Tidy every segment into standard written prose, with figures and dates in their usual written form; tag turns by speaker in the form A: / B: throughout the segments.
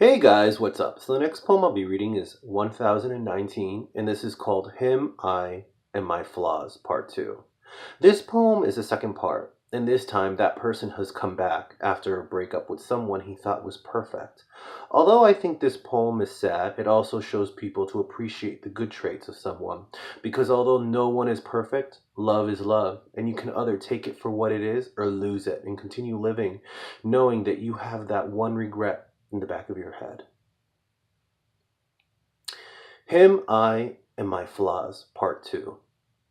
A: Hey guys, what's up? So the next poem I'll be reading is 1019, and this is called Him, I, and My Flaws, Part 2. This poem is the second part, and this time that person has come back after a breakup with someone he thought was perfect. Although I think this poem is sad, it also shows people to appreciate the good traits of someone, because although no one is perfect, love is love, and you can either take it for what it is or lose it and continue living, knowing that you have that one regret in the back of your head. Him, I, and My Flaws, Part 2.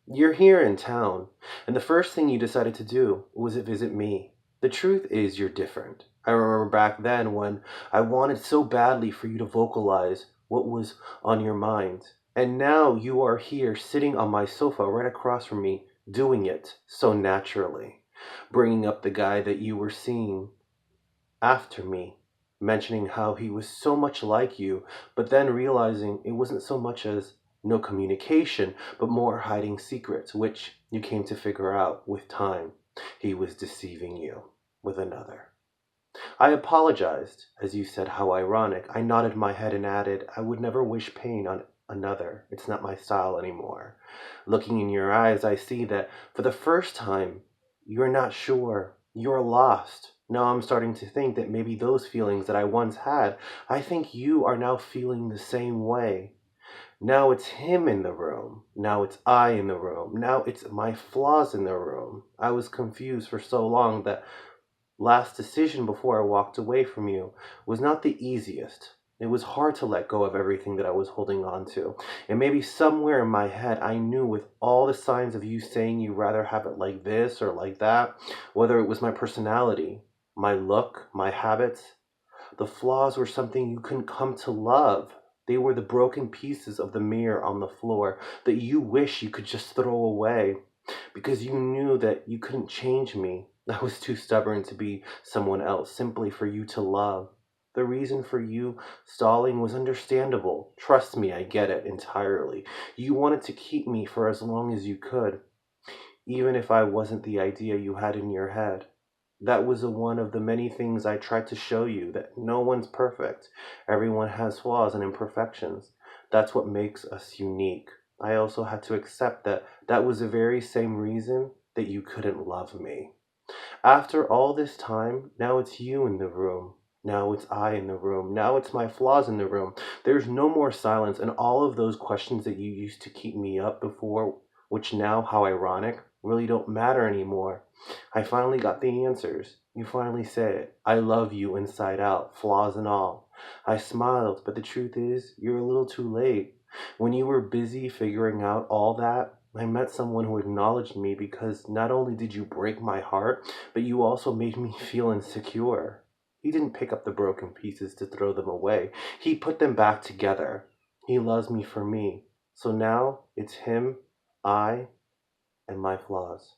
A: You're here in town, and the first thing you decided to do was to visit me. The truth is, you're different. I remember back then when I wanted so badly for you to vocalize what was on your mind. And now you are here sitting on my sofa right across from me, doing it so naturally, bringing up the guy that you were seeing after me, mentioning how he was so much like you, but then realizing it wasn't so much as no communication, but more hiding secrets, which you came to figure out with time. He was deceiving you with another. I apologized, as you said, how ironic. I nodded my head and added, I would never wish pain on another. It's not my style anymore. Looking in your eyes, I see that for the first time, you're not sure. You're lost. Now I'm starting to think that maybe those feelings that I once had, I think you are now feeling the same way. Now it's him in the room. Now it's I in the room. Now it's my flaws in the room. I was confused for so long that last decision before I walked away from you was not the easiest. It was hard to let go of everything that I was holding on to. And maybe somewhere in my head, I knew with all the signs of you saying you rather have it like this or like that, whether it was my personality, my look, my habits, the flaws were something you couldn't come to love. They were the broken pieces of the mirror on the floor that you wish you could just throw away because you knew that you couldn't change me. I was too stubborn to be someone else simply for you to love. The reason for you stalling was understandable. Trust me, I get it entirely. You wanted to keep me for as long as you could, even if I wasn't the idea you had in your head. That was one of the many things I tried to show you, that no one's perfect. Everyone has flaws and imperfections. That's what makes us unique. I also had to accept that that was the very same reason that you couldn't love me. After all this time, now it's you in the room. Now it's I in the room. Now it's my flaws in the room. There's no more silence, and all of those questions that you used to keep me up before, which now, how ironic, really don't matter anymore. I finally got the answers. You finally said it. I love you inside out, flaws and all. I smiled, but the truth is, you're a little too late. When you were busy figuring out all that, I met someone who acknowledged me because not only did you break my heart, but you also made me feel insecure. He didn't pick up the broken pieces to throw them away. He put them back together. He loves me for me. So now it's him, I, and my flaws.